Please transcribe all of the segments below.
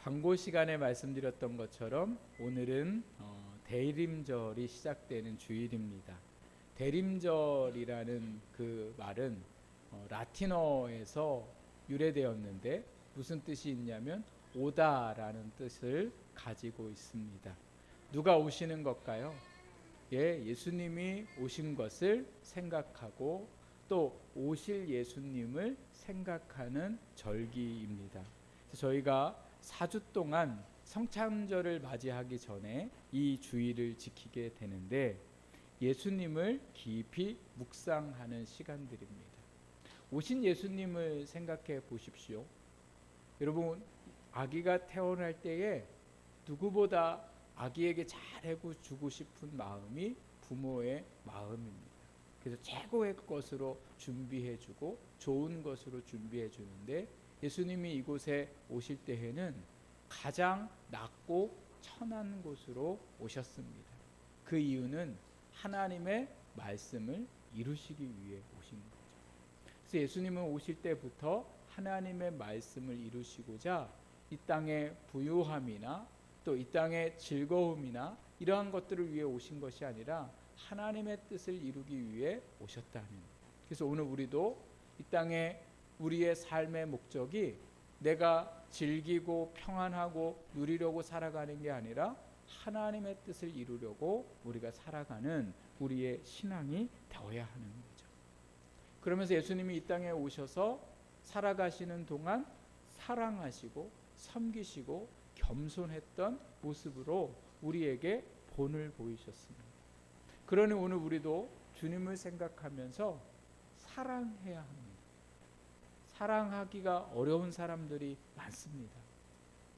광고 시간에 말씀드렸던 것처럼 오늘은 대림절이 시작되는 주일입니다. 대림절이라는 그 말은 라틴어에서 유래되었는데 무슨 뜻이 있냐면 오다라는 뜻을 가지고 있습니다. 누가 오시는 것일까요? 예수님이 오신 것을 생각하고 또 오실 예수님을 생각하는 절기입니다. 저희가 4주 동안 성찬절을 맞이하기 전에 이 주일을 지키게 되는데 예수님을 깊이 묵상하는 시간들입니다. 오신 예수님을 생각해 보십시오. 여러분, 아기가 태어날 때에 누구보다 아기에게 잘해고 주고 싶은 마음이 부모의 마음입니다. 그래서 최고의 것으로 준비해 주고 좋은 것으로 준비해 주는데 예수님이 이곳에 오실 때에는 가장 낮고 천한 곳으로 오셨습니다. 그 이유는 하나님의 말씀을 이루시기 위해 오신 거죠. 그래서 예수님은 오실 때부터 하나님의 말씀을 이루시고자 이 땅의 부유함이나 또 이 땅의 즐거움이나 이러한 것들을 위해 오신 것이 아니라 하나님의 뜻을 이루기 위해 오셨다는. 그래서 오늘 우리도 이 땅에 우리의 삶의 목적이 내가 즐기고 평안하고 누리려고 살아가는 게 아니라 하나님의 뜻을 이루려고 우리가 살아가는 우리의 신앙이 되어야 하는 거죠. 그러면서 예수님이 이 땅에 오셔서 살아가시는 동안 사랑하시고 섬기시고 겸손했던 모습으로 우리에게 본을 보이셨습니다. 그러니 오늘 우리도 주님을 생각하면서 사랑해야 합니다. 사랑하기가 어려운 사람들이 많습니다.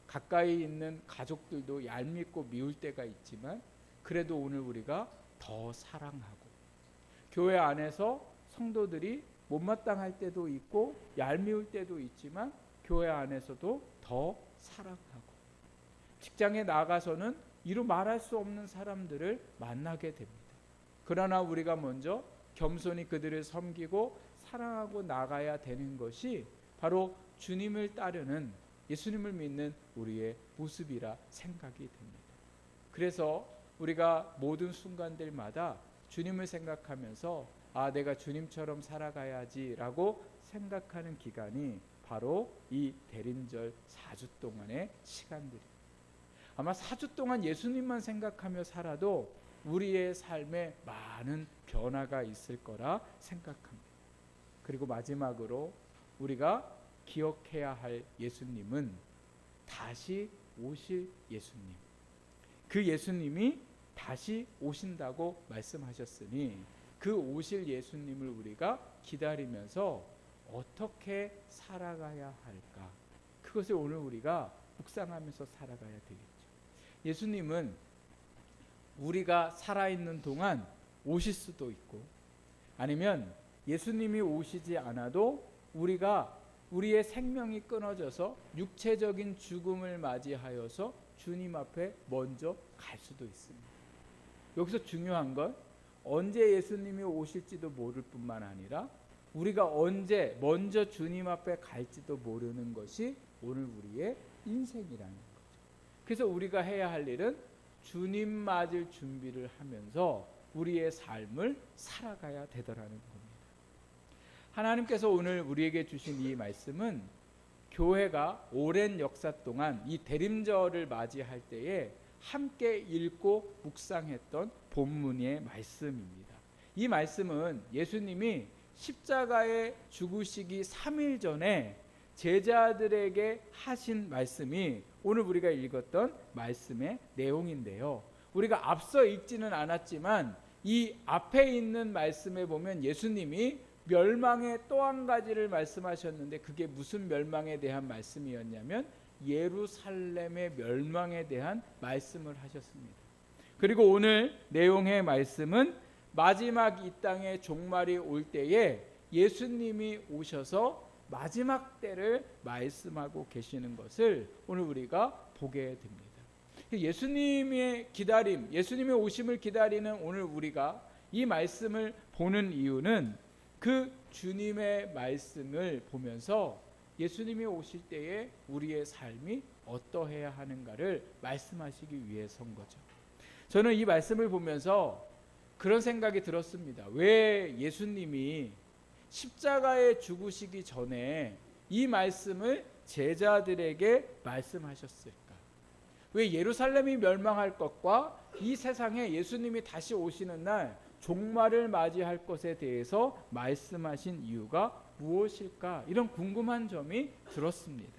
가까이 있는 가족들도 얄밉고 미울 때가 있지만 그래도 오늘 우리가 더 사랑하고, 교회 안에서 성도들이 못마땅할 때도 있고 얄미울 때도 있지만 교회 안에서도 더 사랑하고, 직장에 나가서는 이루 말할 수 없는 사람들을 만나게 됩니다. 그러나 우리가 먼저 겸손히 그들을 섬기고 사랑하고 나가야 되는 것이 바로 주님을 따르는, 예수님을 믿는 우리의 모습이라 생각이 됩니다. 그래서 우리가 모든 순간들마다 주님을 생각하면서 내가 주님처럼 살아가야지 라고 생각하는 기간이 바로 이 대림절 4주 동안의 시간들입니다. 아마 4주 동안 예수님만 생각하며 살아도 우리의 삶에 많은 변화가 있을 거라 생각합니다. 그리고 마지막으로 우리가 기억해야 할 예수님은 다시 오실 예수님. 그 예수님이 다시 오신다고 말씀하셨으니 그 오실 예수님을 우리가 기다리면서 어떻게 살아가야 할까? 그것을 오늘 우리가 묵상하면서 살아가야 되겠죠. 예수님은 우리가 살아있는 동안 오실 수도 있고, 아니면 예수님이 오시지 않아도 우리가 우리의 생명이 끊어져서 육체적인 죽음을 맞이하여서 주님 앞에 먼저 갈 수도 있습니다. 여기서 중요한 건 언제 예수님이 오실지도 모를 뿐만 아니라 우리가 언제 먼저 주님 앞에 갈지도 모르는 것이 오늘 우리의 인생이라는 거죠. 그래서 우리가 해야 할 일은 주님 맞을 준비를 하면서 우리의 삶을 살아가야 되더라는 겁니다. 하나님께서 오늘 우리에게 주신 이 말씀은 교회가 오랜 역사 동안 이 대림절을 맞이할 때에 함께 읽고 묵상했던 본문의 말씀입니다. 이 말씀은 예수님이 십자가에 죽으시기 3일 전에 제자들에게 하신 말씀이 오늘 우리가 읽었던 말씀의 내용인데요. 우리가 앞서 읽지는 않았지만 이 앞에 있는 말씀에 보면 예수님이 멸망의 또 한 가지를 말씀하셨는데 그게 무슨 멸망에 대한 말씀이었냐면 예루살렘의 멸망에 대한 말씀을 하셨습니다. 그리고 오늘 내용의 말씀은 마지막 이 땅의 종말이 올 때에 예수님이 오셔서 마지막 때를 말씀하고 계시는 것을 오늘 우리가 보게 됩니다. 예수님의 기다림, 예수님의 오심을 기다리는 오늘 우리가 이 말씀을 보는 이유는 그 주님의 말씀을 보면서 예수님이 오실 때에 우리의 삶이 어떠해야 하는가를 말씀하시기 위해서인 거죠. 저는 이 말씀을 보면서 그런 생각이 들었습니다. 왜 예수님이 십자가에 죽으시기 전에 이 말씀을 제자들에게 말씀하셨을까? 왜 예루살렘이 멸망할 것과 이 세상에 예수님이 다시 오시는 날 종말을 맞이할 것에 대해서 말씀하신 이유가 무엇일까? 이런 궁금한 점이 들었습니다.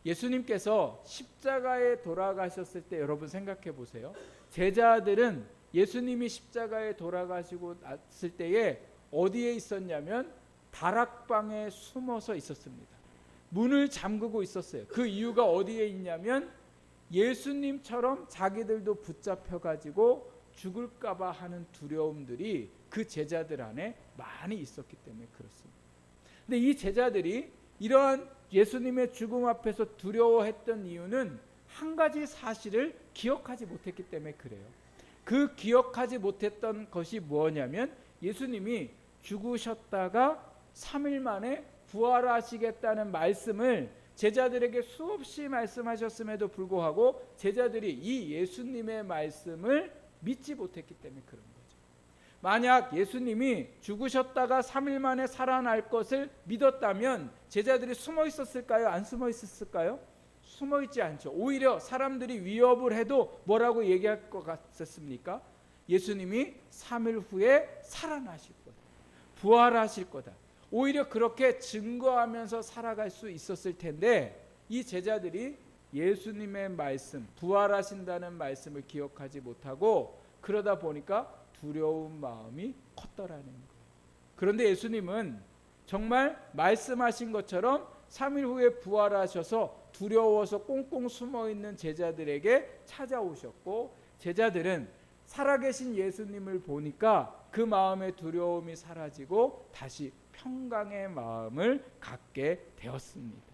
예수님께서 십자가에 돌아가셨을 때 여러분 생각해 보세요. 제자들은 예수님이 십자가에 돌아가시고 났을 때에 어디에 있었냐면 다락방에 숨어서 있었습니다. 문을 잠그고 있었어요. 그 이유가 어디에 있냐면 예수님처럼 자기들도 붙잡혀가지고 죽을까봐 하는 두려움들이 그 제자들 안에 많이 있었기 때문에 그렇습니다. 근데 이 제자들이 이러한 예수님의 죽음 앞에서 두려워했던 이유는 한 가지 사실을 기억하지 못했기 때문에 그래요. 그 기억하지 못했던 것이 뭐냐면 예수님이 죽으셨다가 3일 만에 부활하시겠다는 말씀을 제자들에게 수없이 말씀하셨음에도 불구하고 제자들이 이 예수님의 말씀을 믿지 못했기 때문에 그런 거죠. 만약 예수님이 죽으셨다가 3일 만에 살아날 것을 믿었다면 제자들이 숨어 있었을까요? 안 숨어 있었을까요? 숨어 있지 않죠. 오히려 사람들이 위협을 해도 뭐라고 얘기할 것 같았습니까? 예수님이 3일 후에 살아나실 거다. 부활하실 거다. 오히려 그렇게 증거하면서 살아갈 수 있었을 텐데 이 제자들이 예수님의 말씀, 부활하신다는 말씀을 기억하지 못하고 그러다 보니까 두려운 마음이 컸더라는 거예요. 그런데 예수님은 정말 말씀하신 것처럼 3일 후에 부활하셔서 두려워서 꽁꽁 숨어있는 제자들에게 찾아오셨고 제자들은 살아계신 예수님을 보니까 그 마음의 두려움이 사라지고 다시 평강의 마음을 갖게 되었습니다.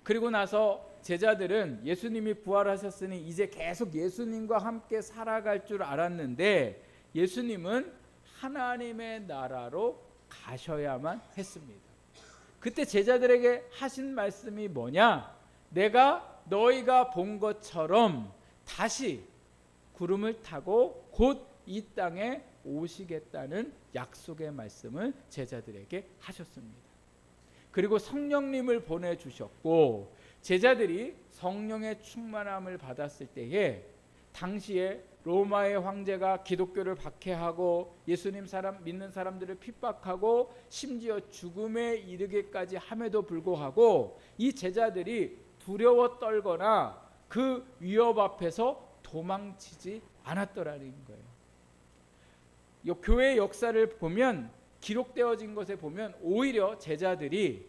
그리고 나서 제자들은 예수님이 부활하셨으니 이제 계속 예수님과 함께 살아갈 줄 알았는데 예수님은 하나님의 나라로 가셔야만 했습니다. 그때 제자들에게 하신 말씀이 뭐냐? 내가 너희가 본 것처럼 다시 구름을 타고 곧 이 땅에 오시겠다는 약속의 말씀을 제자들에게 하셨습니다. 그리고 성령님을 보내주셨고 제자들이 성령의 충만함을 받았을 때에 당시에 로마의 황제가 기독교를 박해하고 예수님 믿는 사람들을 핍박하고 심지어 죽음에 이르게까지 함에도 불구하고 이 제자들이 두려워 떨거나 그 위협 앞에서 도망치지 않았더라는 거예요. 교회의 역사를 보면 기록되어진 것에 보면 오히려 제자들이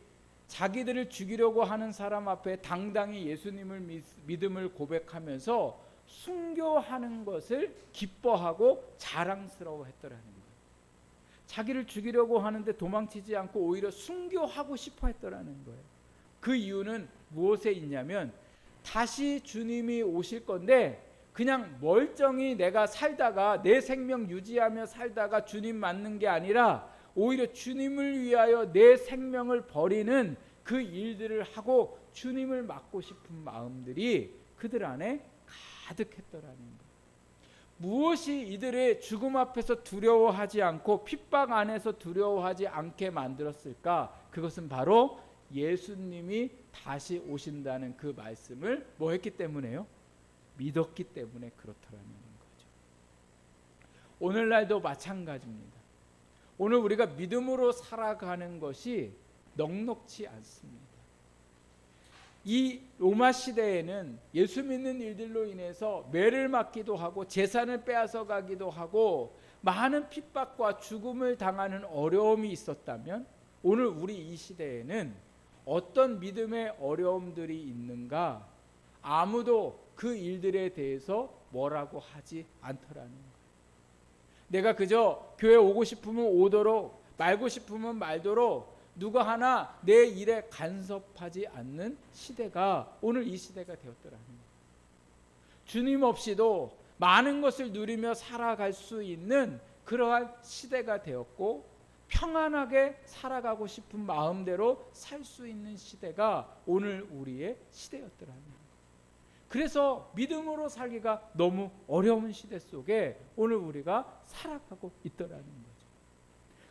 자기들을 죽이려고 하는 사람 앞에 당당히 예수님을 믿음을 고백하면서 순교하는 것을 기뻐하고 자랑스러워했더라는 거예요. 자기를 죽이려고 하는데 도망치지 않고 오히려 순교하고 싶어 했더라는 거예요. 그 이유는 무엇에 있냐면 다시 주님이 오실 건데 그냥 멀쩡히 내가 살다가 내 생명 유지하며 살다가 주님 맞는 게 아니라 오히려 주님을 위하여 내 생명을 버리는 그 일들을 하고 주님을 맞고 싶은 마음들이 그들 안에 가득했더라는 거예요. 무엇이 이들의 죽음 앞에서 두려워하지 않고 핍박 안에서 두려워하지 않게 만들었을까? 그것은 바로 예수님이 다시 오신다는 그 말씀을 뭐 했기 때문에요? 믿었기 때문에 그렇더라는 거죠. 오늘날도 마찬가지입니다. 오늘 우리가 믿음으로 살아가는 것이 넉넉지 않습니다. 이 로마 시대에는 예수 믿는 일들로 인해서 매를 맞기도 하고 재산을 빼앗아 가기도 하고 많은 핍박과 죽음을 당하는 어려움이 있었다면 오늘 우리 이 시대에는 어떤 믿음의 어려움들이 있는가? 아무도 그 일들에 대해서 뭐라고 하지 않더라는 거예요. 내가 그저 교회 오고 싶으면 오도록 말고 싶으면 말도록 누가 하나 내 일에 간섭하지 않는 시대가 오늘 이 시대가 되었더라는 거예요. 주님 없이도 많은 것을 누리며 살아갈 수 있는 그러한 시대가 되었고 평안하게 살아가고 싶은 마음대로 살 수 있는 시대가 오늘 우리의 시대였더라는 거예요. 그래서 믿음으로 살기가 너무 어려운 시대 속에 오늘 우리가 살아가고 있더라는 거죠.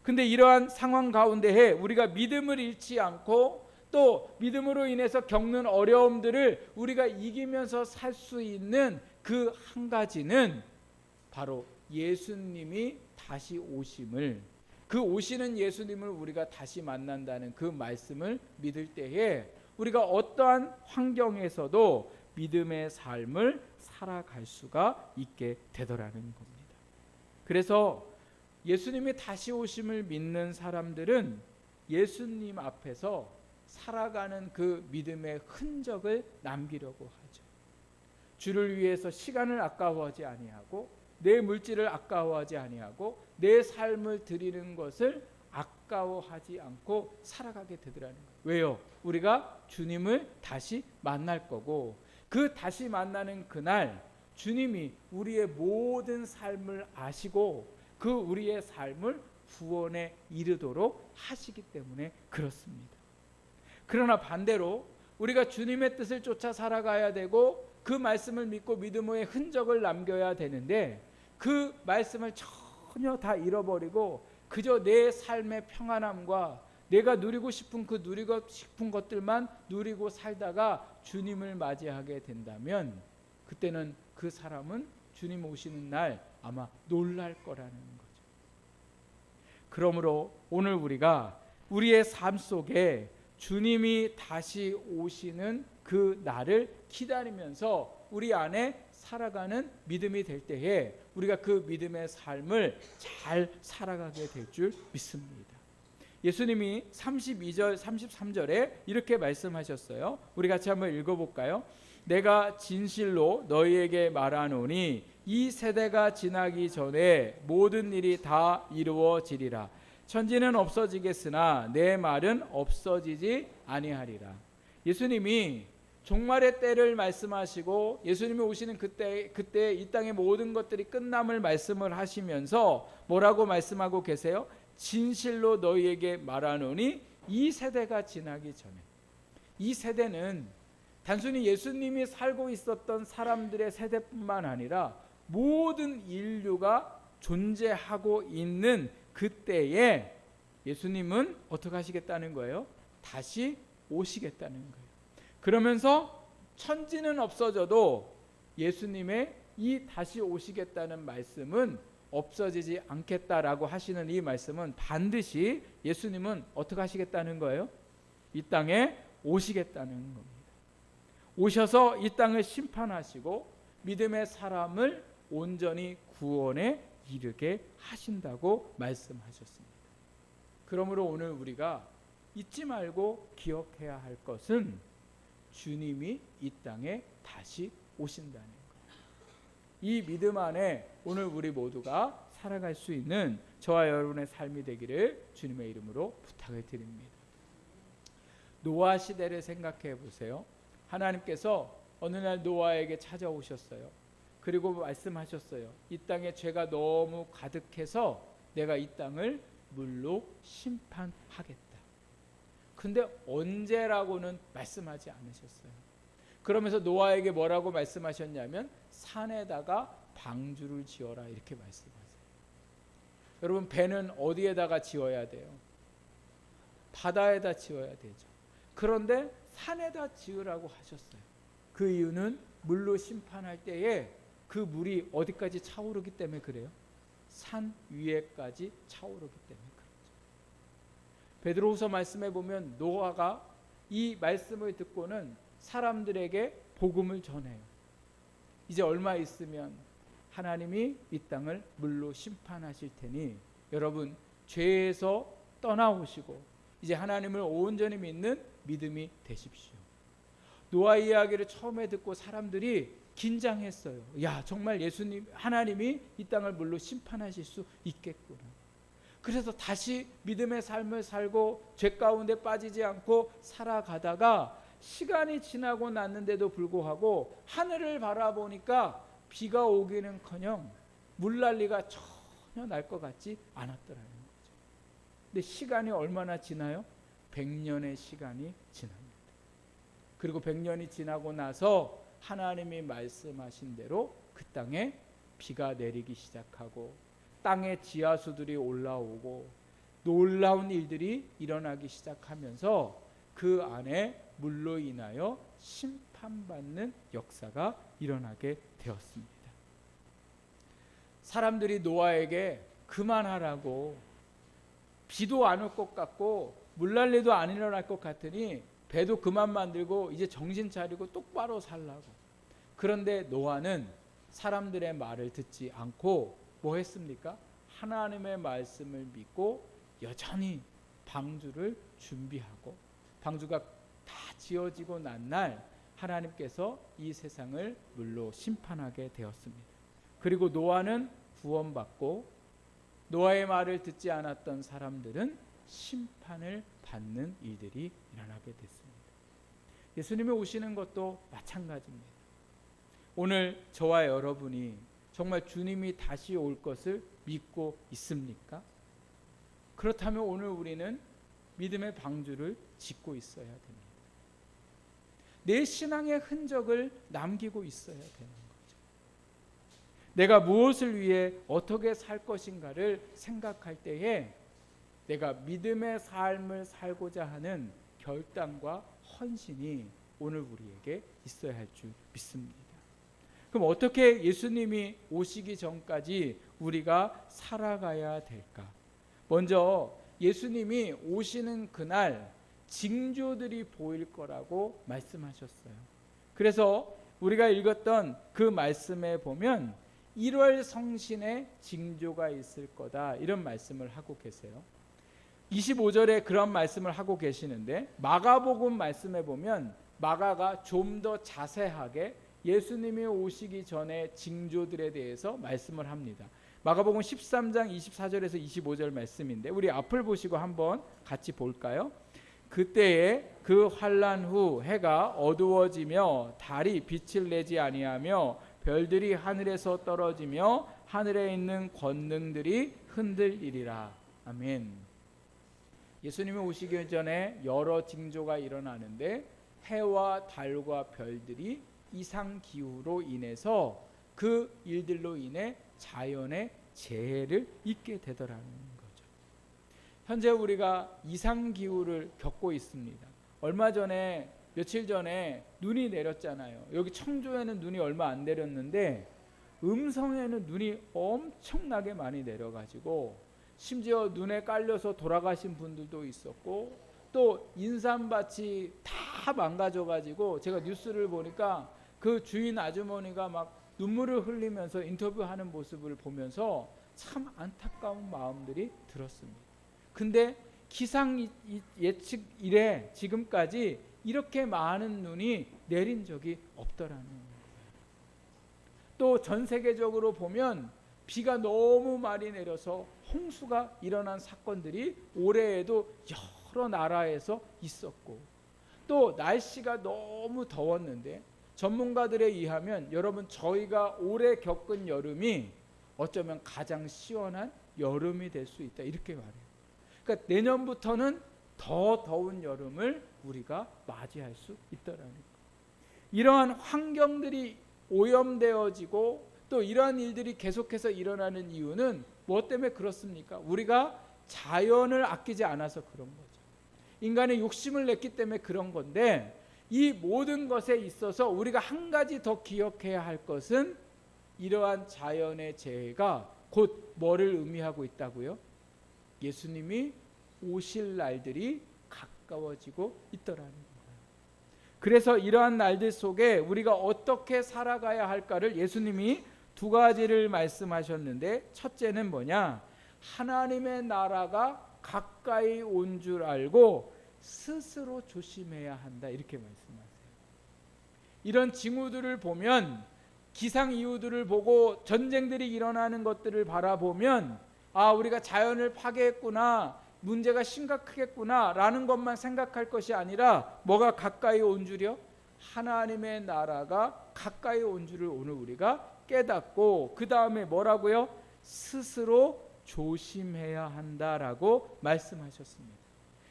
근데 이러한 상황 가운데에 우리가 믿음을 잃지 않고 또 믿음으로 인해서 겪는 어려움들을 우리가 이기면서 살 수 있는 그 한 가지는 바로 예수님이 다시 오심을, 그 오시는 예수님을 우리가 다시 만난다는 그 말씀을 믿을 때에 우리가 어떠한 환경에서도 믿음의 삶을 살아갈 수가 있게 되더라는 겁니다. 그래서 예수님이 다시 오심을 믿는 사람들은 예수님 앞에서 살아가는 그 믿음의 흔적을 남기려고 하죠. 주를 위해서 시간을 아까워하지 아니하고 내 물질을 아까워하지 아니하고 내 삶을 드리는 것을 아까워하지 않고 살아가게 되더라는 거예요. 왜요? 우리가 주님을 다시 만날 거고 그 다시 만나는 그날 주님이 우리의 모든 삶을 아시고 그 우리의 삶을 구원에 이르도록 하시기 때문에 그렇습니다. 그러나 반대로 우리가 주님의 뜻을 쫓아 살아가야 되고 그 말씀을 믿고 믿음의 흔적을 남겨야 되는데 그 말씀을 전혀 다 잃어버리고 그저 내 삶의 평안함과 내가 누리고 싶은 그 누리고 싶은 것들만 누리고 살다가 주님을 맞이하게 된다면 그때는 그 사람은 주님 오시는 날 아마 놀랄 거라는 거죠. 그러므로 오늘 우리가 우리의 삶 속에 주님이 다시 오시는 그 날을 기다리면서 우리 안에 살아가는 믿음이 될 때에 우리가 그 믿음의 삶을 잘 살아가게 될 줄 믿습니다. 예수님이 32절 33절에 이렇게 말씀하셨어요. 우리 같이 한번 읽어볼까요? 내가 진실로 너희에게 말하노니 이 세대가 지나기 전에 모든 일이 다 이루어지리라. 천지는 없어지겠으나 내 말은 없어지지 아니하리라. 예수님이 종말의 때를 말씀하시고 예수님이 오시는 그때 이 땅의 모든 것들이 끝남을 말씀을 하시면서 뭐라고 말씀하고 계세요? 진실로 너희에게 말하노니 이 세대가 지나기 전에. 이 세대는 단순히 예수님이 살고 있었던 사람들의 세대뿐만 아니라 모든 인류가 존재하고 있는 그때에 예수님은 어떻게 하시겠다는 거예요? 다시 오시겠다는 거예요. 그러면서 천지는 없어져도 예수님의 이 다시 오시겠다는 말씀은 없어지지 않겠다라고 하시는 이 말씀은 반드시 예수님은 어떻게 하시겠다는 거예요? 이 땅에 오시겠다는 겁니다. 오셔서 이 땅을 심판하시고 믿음의 사람을 온전히 구원에 이르게 하신다고 말씀하셨습니다. 그러므로 오늘 우리가 잊지 말고 기억해야 할 것은 주님이 이 땅에 다시 오신다는 것. 이 믿음 안에 오늘 우리 모두가 살아갈 수 있는 저와 여러분의 삶이 되기를 주님의 이름으로 부탁을 드립니다. 노아 시대를 생각해 보세요. 하나님께서 어느 날 노아에게 찾아오셨어요. 그리고 말씀하셨어요. 이 땅에 죄가 너무 가득해서 내가 이 땅을 물로 심판하겠다. 근데 언제라고는 말씀하지 않으셨어요. 그러면서 노아에게 뭐라고 말씀하셨냐면 산에다가 방주를 지어라 이렇게 말씀하세요. 여러분 배는 어디에다가 지어야 돼요? 바다에다 지어야 되죠. 그런데 산에다 지으라고 하셨어요. 그 이유는 물로 심판할 때에 그 물이 어디까지 차오르기 때문에 그래요? 산 위에까지 차오르기 때문에 그렇죠. 베드로후서 말씀에 보면 노아가 이 말씀을 듣고는 사람들에게 복음을 전해요. 이제 얼마 있으면 하나님이 이 땅을 물로 심판하실 테니 여러분 죄에서 떠나오시고 이제 하나님을 온전히 믿는 믿음이 되십시오. 노아 이야기를 처음에 듣고 사람들이 긴장했어요. 야, 정말 예수님, 하나님이 이 땅을 물로 심판하실 수 있겠구나. 그래서 다시 믿음의 삶을 살고 죄 가운데 빠지지 않고 살아가다가 시간이 지나고 났는데도 불구하고 하늘을 바라보니까 비가 오기는커녕 물난리가 전혀 날 것 같지 않았더라는 거죠. 근데 시간이 얼마나 지나요? 100년의 시간이 지납니다. 그리고 100년이 지나고 나서 하나님이 말씀하신 대로 그 땅에 비가 내리기 시작하고 땅에 지하수들이 올라오고 놀라운 일들이 일어나기 시작하면서 그 안에 물로 인하여 심판받는 역사가 일어나게 되었습니다. 사람들이 노아에게 그만하라고, 비도 안 올 것 같고 물난리도 안 일어날 것 같으니 배도 그만 만들고 이제 정신 차리고 똑바로 살라고. 그런데 노아는 사람들의 말을 듣지 않고 뭐 했습니까? 하나님의 말씀을 믿고 여전히 방주를 준비하고, 방주가 다 지어지고 난 날 하나님께서 이 세상을 물로 심판하게 되었습니다. 그리고 노아는 구원받고 노아의 말을 듣지 않았던 사람들은 심판을 받는 일들이 일어나게 됐습니다. 예수님이 오시는 것도 마찬가지입니다. 오늘 저와 여러분이 정말 주님이 다시 올 것을 믿고 있습니까? 그렇다면 오늘 우리는 믿음의 방주를 짓고 있어야 됩니다. 내 신앙의 흔적을 남기고 있어야 되는 거죠. 내가 무엇을 위해 어떻게 살 것인가를 생각할 때에 내가 믿음의 삶을 살고자 하는 결단과 헌신이 오늘 우리에게 있어야 할 줄 믿습니다. 그럼 어떻게 예수님이 오시기 전까지 우리가 살아가야 될까? 먼저 예수님이 오시는 그날 징조들이 보일 거라고 말씀하셨어요. 그래서 우리가 읽었던 그 말씀에 보면 1월 성신의 징조가 있을 거다, 이런 말씀을 하고 계세요. 25절에 그런 말씀을 하고 계시는데, 마가복음 말씀에 보면 마가가 좀 더 자세하게 예수님이 오시기 전에 징조들에 대해서 말씀을 합니다. 마가복음 13장 24절에서 25절 말씀인데 우리 앞을 보시고 한번 같이 볼까요? 그때에 그 환난 후 해가 어두워지며 달이 빛을 내지 아니하며 별들이 하늘에서 떨어지며 하늘에 있는 권능들이 흔들리리라. 아멘. 예수님이 오시기 전에 여러 징조가 일어나는데 해와 달과 별들이 이상기후로 인해서 그 일들로 인해 자연의 재해를 입게 되더라는 거죠. 현재 우리가 이상기후를 겪고 있습니다. 얼마 전에, 며칠 전에 눈이 내렸잖아요. 여기 청주에는 눈이 얼마 안 내렸는데 음성에는 눈이 엄청나게 많이 내려가지고 심지어 눈에 깔려서 돌아가신 분들도 있었고, 또 인삼밭이 다 망가져가지고 제가 뉴스를 보니까 그 주인 아주머니가 막 눈물을 흘리면서 인터뷰하는 모습을 보면서 참 안타까운 마음들이 들었습니다. 근데 기상 예측 이래 지금까지 이렇게 많은 눈이 내린 적이 없더라는 거예요. 또 전 세계적으로 보면 비가 너무 많이 내려서 홍수가 일어난 사건들이 올해에도 여러 나라에서 있었고, 또 날씨가 너무 더웠는데 전문가들에 의하면 여러분, 저희가 올해 겪은 여름이 어쩌면 가장 시원한 여름이 될 수 있다, 이렇게 말해요. 그러니까 내년부터는 더 더운 여름을 우리가 맞이할 수 있다라는 거예요. 이러한 환경들이 오염되어지고 또 이러한 일들이 계속해서 일어나는 이유는 뭐 때문에 그렇습니까? 우리가 자연을 아끼지 않아서 그런 거죠. 인간의 욕심을 냈기 때문에 그런 건데, 이 모든 것에 있어서 우리가 한 가지 더 기억해야 할 것은 이러한 자연의 재해가 곧 뭐를 의미하고 있다고요? 예수님이 오실 날들이 가까워지고 있더라는 거예요. 그래서 이러한 날들 속에 우리가 어떻게 살아가야 할까를 예수님이 두 가지를 말씀하셨는데, 첫째는 뭐냐? 하나님의 나라가 가까이 온 줄 알고 스스로 조심해야 한다, 이렇게 말씀하세요. 이런 징후들을 보면, 기상 이유들을 보고 전쟁들이 일어나는 것들을 바라보면, 아, 우리가 자연을 파괴했구나, 문제가 심각하겠구나 라는 것만 생각할 것이 아니라 뭐가 가까이 온 줄이요? 하나님의 나라가 가까이 온 줄을 오늘 우리가 깨닫고, 그 다음에 뭐라고요? 스스로 조심해야 한다라고 말씀하셨습니다.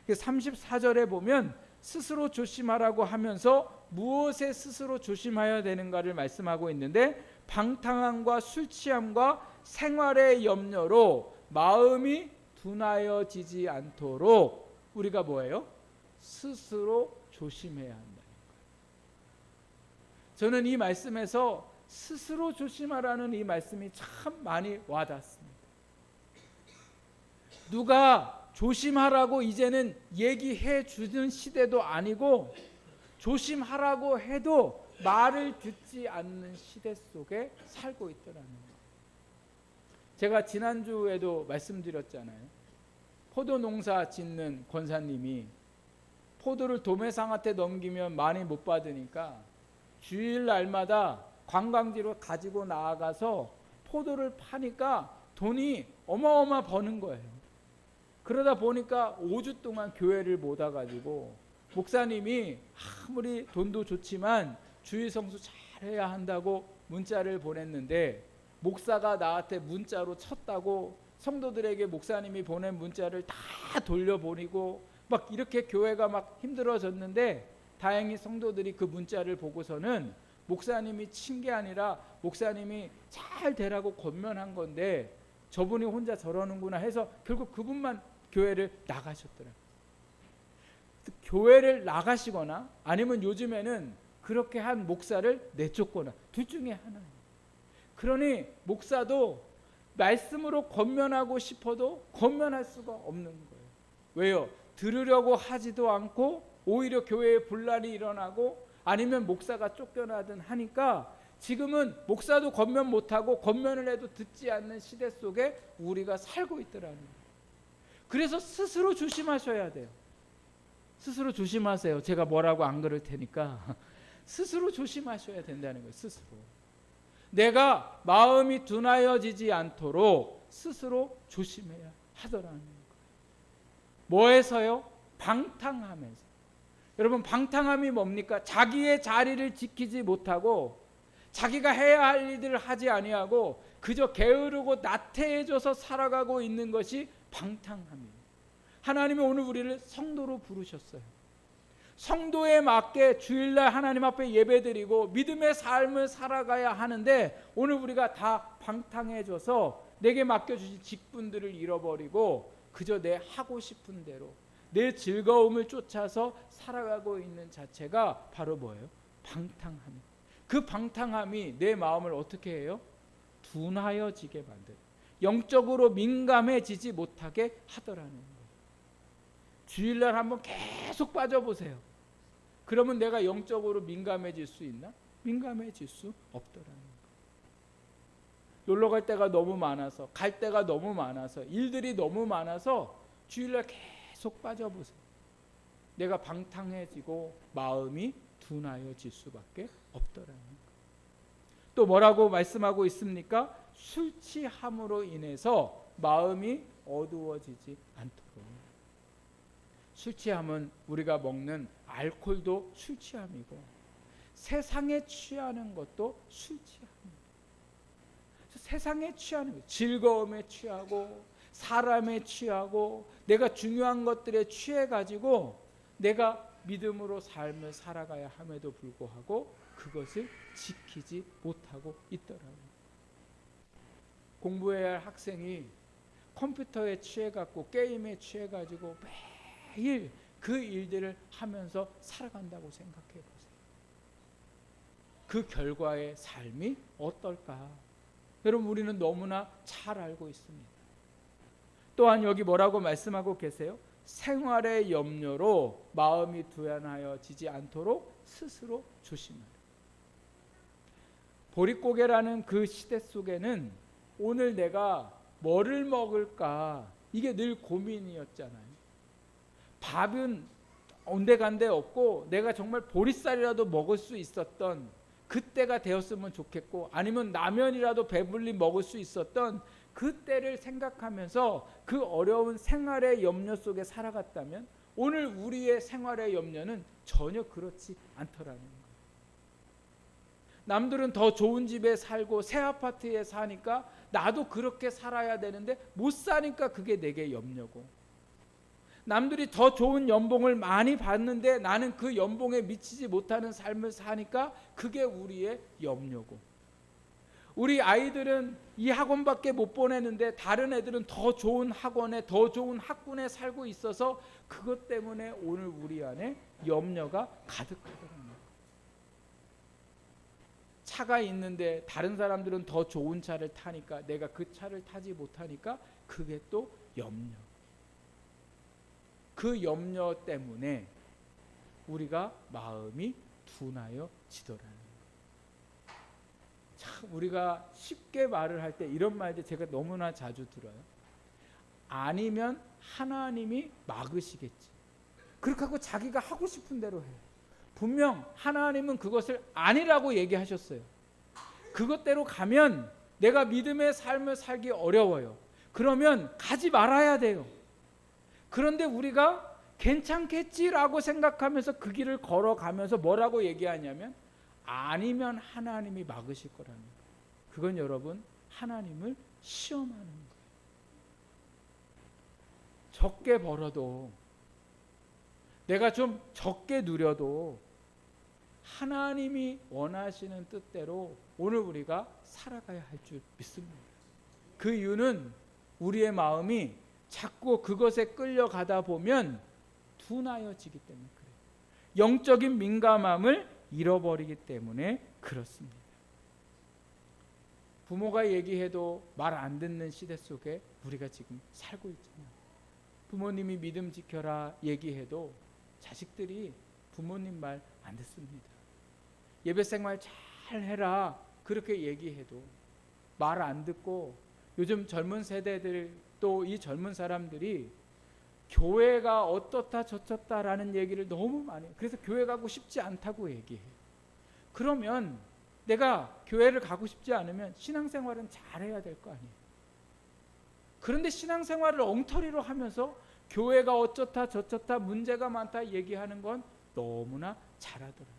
34절에 보면 스스로 조심하라고 하면서 무엇에 스스로 조심해야 되는가를 말씀하고 있는데, 방탕함과 술 취함과 생활의 염려로 마음이 둔하여지지 않도록 우리가 뭐예요? 스스로 조심해야 한다는 거예요. 저는 이 말씀에서 스스로 조심하라는 이 말씀이 참 많이 와닿습니다. 누가 조심하라고 이제는 얘기해 주는 시대도 아니고, 조심하라고 해도 말을 듣지 않는 시대 속에 살고 있더라는 거예요. 제가 지난주에도 말씀드렸잖아요. 포도 농사 짓는 권사님이 포도를 도매상한테 넘기면 많이 못 받으니까 주일날마다 관광지로 가지고 나아가서 포도를 파니까 돈이 어마어마 버는 거예요. 그러다 보니까 5주 동안 교회를 못 와가지고, 목사님이 아무리 돈도 좋지만 주일 성수 잘해야 한다고 문자를 보냈는데, 목사가 나한테 문자로 쳤다고 성도들에게 목사님이 보낸 문자를 다 돌려보내고 막 이렇게 교회가 막 힘들어졌는데, 다행히 성도들이 그 문자를 보고서는 목사님이 친 게 아니라 목사님이 잘 되라고 권면한 건데 저분이 혼자 저러는구나 해서 결국 그분만 교회를 나가셨더라고요. 교회를 나가시거나 아니면 요즘에는 그렇게 한 목사를 내쫓거나 둘 중에 하나예요. 그러니 목사도 말씀으로 권면하고 싶어도 권면할 수가 없는 거예요. 왜요? 들으려고 하지도 않고 오히려 교회에 분란이 일어나고 아니면 목사가 쫓겨나든 하니까 지금은 목사도 권면 못하고 권면을 해도 듣지 않는 시대 속에 우리가 살고 있더라는 거예요. 그래서 스스로 조심하셔야 돼요. 스스로 조심하세요. 제가 뭐라고 안 그럴 테니까 스스로 조심하셔야 된다는 거예요. 스스로. 내가 마음이 둔하여지지 않도록 스스로 조심해야 하더라는 거예요. 뭐에서요? 방탕하면서. 여러분, 방탕함이 뭡니까? 자기의 자리를 지키지 못하고 자기가 해야 할 일들을 하지 아니하고 그저 게으르고 나태해져서 살아가고 있는 것이 방탕함이에요. 하나님이 오늘 우리를 성도로 부르셨어요. 성도에 맞게 주일날 하나님 앞에 예배드리고 믿음의 삶을 살아가야 하는데, 오늘 우리가 다 방탕해져서 내게 맡겨주신 직분들을 잃어버리고 그저 내 하고 싶은 대로 내 즐거움을 쫓아서 살아가고 있는 자체가 바로 뭐예요? 방탕함이에요. 그 방탕함이 내 마음을 어떻게 해요? 둔하여지게 만들어요. 영적으로 민감해지지 못하게 하더라는 거예요. 주일날 한번 계속 빠져보세요. 그러면 내가 영적으로 민감해질 수 있나? 민감해질 수 없더라는 거예요. 놀러 갈 때가 너무 많아서, 갈 때가 너무 많아서, 일들이 너무 많아서 주일날 계속 빠져보세요. 내가 방탕해지고 마음이 둔하여질 수밖에 없더라는 거예요. 또 뭐라고 말씀하고 있습니까? 술 취함으로 인해서 마음이 어두워지지 않도록. 술 취함은 우리가 먹는 알코올도 술 취함이고, 세상에 취하는 것도 술 취함입니다. 세상에 취하는 거예요. 즐거움에 취하고 사람에 취하고 내가 중요한 것들에 취해가지고 내가 믿음으로 삶을 살아가야 함에도 불구하고 그것을 지키지 못하고 있더라고요. 공부해야 할 학생이 컴퓨터에 취해갖고 게임에 취해가지고 매일 그 일들을 하면서 살아간다고 생각해 보세요. 그 결과의 삶이 어떨까? 여러분, 우리는 너무나 잘 알고 있습니다. 또한 여기 뭐라고 말씀하고 계세요? 생활의 염려로 마음이 둔하여지지 않도록 스스로 조심하라. 보릿고개라는 그 시대 속에는 오늘 내가 뭐를 먹을까, 이게 늘 고민이었잖아요. 밥은 온데간데 없고 내가 정말 보릿쌀이라도 먹을 수 있었던 그때가 되었으면 좋겠고, 아니면 라면이라도 배불리 먹을 수 있었던 그때를 생각하면서 그 어려운 생활의 염려 속에 살아갔다면, 오늘 우리의 생활의 염려는 전혀 그렇지 않더라는 거예요. 남들은 더 좋은 집에 살고 새 아파트에 사니까 나도 그렇게 살아야 되는데 못 사니까 그게 내게 염려고, 남들이 더 좋은 연봉을 많이 받는데 나는 그 연봉에 미치지 못하는 삶을 사니까 그게 우리의 염려고, 우리 아이들은 이 학원밖에 못 보내는데 다른 애들은 더 좋은 학원에 더 좋은 학군에 살고 있어서 그것 때문에 오늘 우리 안에 염려가 가득하더라고요. 차가 있는데 다른 사람들은 더 좋은 차를 타니까 내가 그 차를 타지 못하니까 그게 또 염려. 그 염려 때문에 우리가 마음이 둔하여지더라는 거예요. 참 우리가 쉽게 말을 할 때 이런 말들 제가 너무나 자주 들어요. 아니면 하나님이 막으시겠지. 그렇게 하고 자기가 하고 싶은 대로 해요. 분명 하나님은 그것을 아니라고 얘기하셨어요. 그것대로 가면 내가 믿음의 삶을 살기 어려워요. 그러면 가지 말아야 돼요. 그런데 우리가 괜찮겠지라고 생각하면서 그 길을 걸어가면서 뭐라고 얘기하냐면 아니면 하나님이 막으실 거라는 거예요. 그건 여러분 하나님을 시험하는 거예요. 적게 벌어도 내가 좀 적게 누려도 하나님이 원하시는 뜻대로 오늘 우리가 살아가야 할 줄 믿습니다. 그 이유는 우리의 마음이 자꾸 그것에 끌려가다 보면 둔하여지기 때문에 그래요. 영적인 민감함을 잃어버리기 때문에 그렇습니다. 부모가 얘기해도 말 안 듣는 시대 속에 우리가 지금 살고 있잖아요. 부모님이 믿음 지켜라 얘기해도 자식들이 부모님 말 안 듣습니다. 예배 생활 잘 해라 그렇게 얘기해도 말 안 듣고, 요즘 젊은 세대들 또 이 젊은 사람들이 교회가 어떻다 저떻다라는 얘기를 너무 많이 해요. 그래서 교회 가고 싶지 않다고 얘기해요. 그러면 내가 교회를 가고 싶지 않으면 신앙생활은 잘해야 될 거 아니에요. 그런데 신앙생활을 엉터리로 하면서 교회가 어쩌다 저쩌다 문제가 많다 얘기하는 건 너무나 잘하더라는 거죠.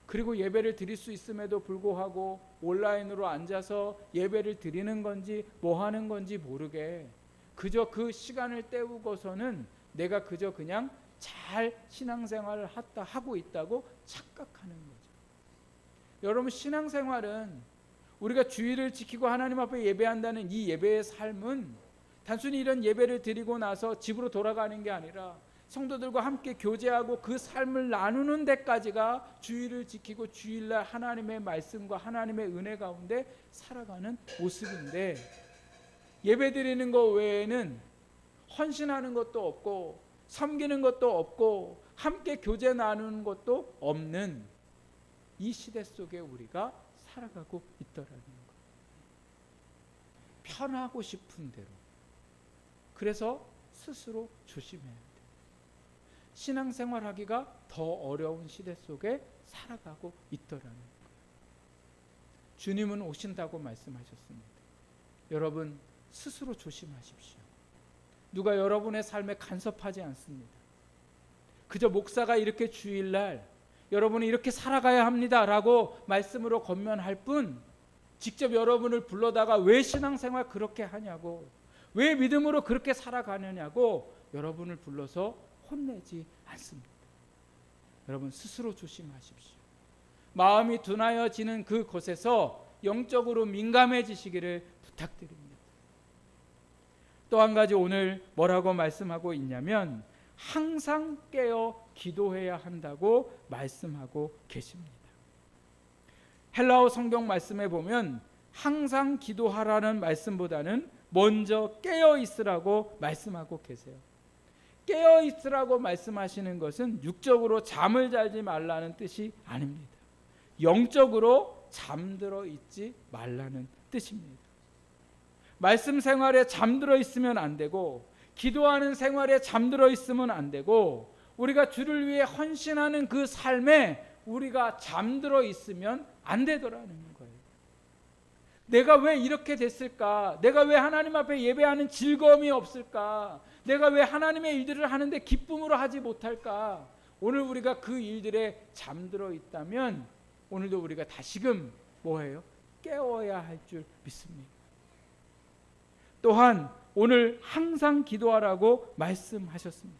그리고 예배를 드릴 수 있음에도 불구하고 온라인으로 앉아서 예배를 드리는 건지 뭐 하는 건지 모르게 그저 그 시간을 때우고서는 내가 그저 그냥 잘 신앙생활을 하고 있다고 착각하는 거죠. 여러분 신앙생활은 우리가 주의를 지키고 하나님 앞에 예배한다는 이 예배의 삶은 단순히 이런 예배를 드리고 나서 집으로 돌아가는 게 아니라 성도들과 함께 교제하고 그 삶을 나누는 데까지가 주의를 지키고 주일날 하나님의 말씀과 하나님의 은혜 가운데 살아가는 모습인데, 예배 드리는 것 외에는 헌신하는 것도 없고 섬기는 것도 없고 함께 교제 나누는 것도 없는 이 시대 속에 우리가 살아가고 있더라는 것. 편하고 싶은 대로. 그래서 스스로 조심해야 돼요. 신앙생활하기가 더 어려운 시대 속에 살아가고 있더라는 거예요. 주님은 오신다고 말씀하셨습니다. 여러분 스스로 조심하십시오. 누가 여러분의 삶에 간섭하지 않습니다. 그저 목사가 이렇게 주일날 여러분이 이렇게 살아가야 합니다라고 말씀으로 권면할 뿐, 직접 여러분을 불러다가 왜 신앙생활 그렇게 하냐고, 왜 믿음으로 그렇게 살아가느냐고 여러분을 불러서 혼내지 않습니다. 여러분 스스로 조심하십시오. 마음이 둔하여지는 그곳에서 영적으로 민감해지시기를 부탁드립니다. 또 한 가지 오늘 뭐라고 말씀하고 있냐면 항상 깨어 기도해야 한다고 말씀하고 계십니다. 헬라어 성경 말씀에 보면 항상 기도하라는 말씀보다는 먼저 깨어 있으라고 말씀하고 계세요. 깨어 있으라고 말씀하시는 것은 육적으로 잠을 자지 말라는 뜻이 아닙니다. 영적으로 잠들어 있지 말라는 뜻입니다. 말씀 생활에 잠들어 있으면 안 되고, 기도하는 생활에 잠들어 있으면 안 되고, 우리가 주를 위해 헌신하는 그 삶에 우리가 잠들어 있으면 안 되더라는 거예요. 내가 왜 이렇게 됐을까? 내가 왜 하나님 앞에 예배하는 즐거움이 없을까? 내가 왜 하나님의 일들을 하는데 기쁨으로 하지 못할까? 오늘 우리가 그 일들에 잠들어 있다면 오늘도 우리가 다시금 뭐예요? 깨워야 할 줄 믿습니다. 또한 오늘 항상 기도하라고 말씀하셨습니다.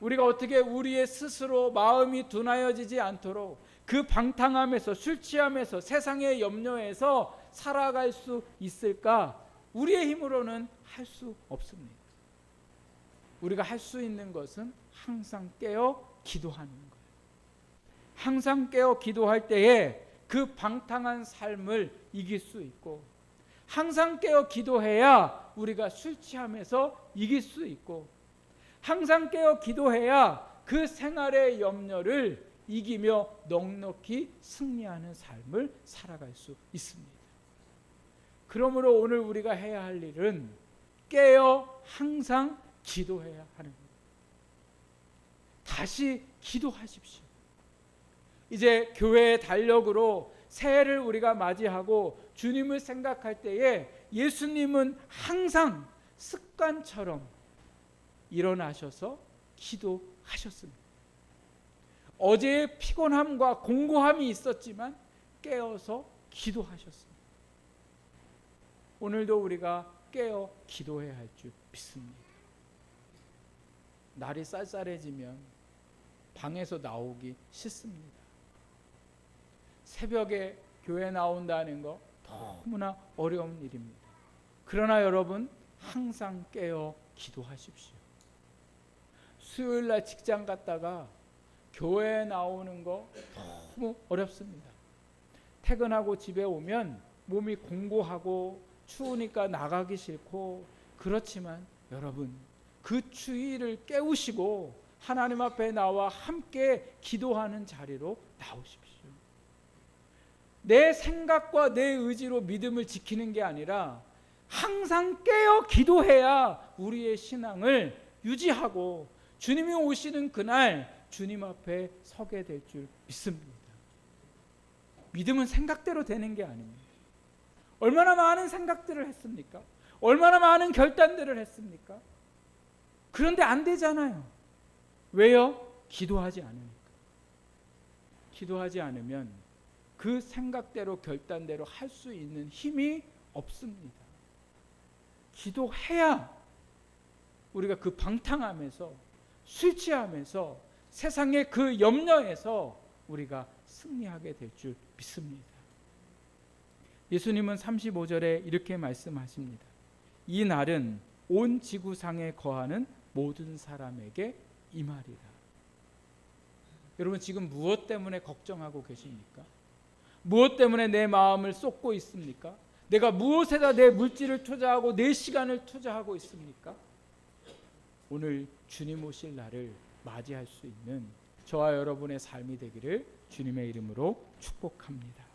우리가 어떻게 우리의 스스로 마음이 둔하여지지 않도록 그 방탕함에서, 술 취함에서, 세상의 염려에서 살아갈 수 있을까? 우리의 힘으로는 할 수 없습니다. 우리가 할 수 있는 것은 항상 깨어 기도하는 거예요. 항상 깨어 기도할 때에 그 방탕한 삶을 이길 수 있고, 항상 깨어 기도해야 우리가 술 취함에서 이길 수 있고, 항상 깨어 기도해야 그 생활의 염려를 이기며 넉넉히 승리하는 삶을 살아갈 수 있습니다. 그러므로 오늘 우리가 해야 할 일은 깨어 항상 기도해야 하는 거예요. 다시 기도하십시오. 이제 교회의 달력으로 새해를 우리가 맞이하고 주님을 생각할 때에 예수님은 항상 습관처럼 일어나셔서 기도하셨습니다. 어제의 피곤함과 공고함이 있었지만 깨어서 기도하셨습니다. 오늘도 우리가 깨어 기도해야 할 줄 믿습니다. 날이 쌀쌀해지면 방에서 나오기 싫습니다. 새벽에 교회 나온다는 거 너무나 어려운 일입니다. 그러나 여러분 항상 깨어 기도하십시오. 수요일날 직장 갔다가 교회에 나오는 거 너무 어렵습니다. 퇴근하고 집에 오면 몸이 공고하고 추우니까 나가기 싫고, 그렇지만 여러분 그 추위를 깨우시고 하나님 앞에 나와 함께 기도하는 자리로 나오십시오. 내 생각과 내 의지로 믿음을 지키는 게 아니라 항상 깨어 기도해야 우리의 신앙을 유지하고 주님이 오시는 그날 주님 앞에 서게 될 줄 믿습니다. 믿음은 생각대로 되는 게 아닙니다. 얼마나 많은 생각들을 했습니까? 얼마나 많은 결단들을 했습니까? 그런데 안 되잖아요. 왜요? 기도하지 않으니까. 기도하지 않으면 그 생각대로 결단대로 할 수 있는 힘이 없습니다. 기도해야 우리가 그 방탕함에서, 술 취함에서, 세상의 그 염려에서 우리가 승리하게 될 줄 믿습니다. 예수님은 35절에 이렇게 말씀하십니다. 이 날은 온 지구상에 거하는 모든 사람에게 임하리라. 여러분 지금 무엇 때문에 걱정하고 계십니까? 무엇 때문에 내 마음을 쏟고 있습니까? 내가 무엇에다 내 물질을 투자하고 내 시간을 투자하고 있습니까? 오늘 주님 오실 날을 맞이할 수 있는 저와 여러분의 삶이 되기를 주님의 이름으로 축복합니다.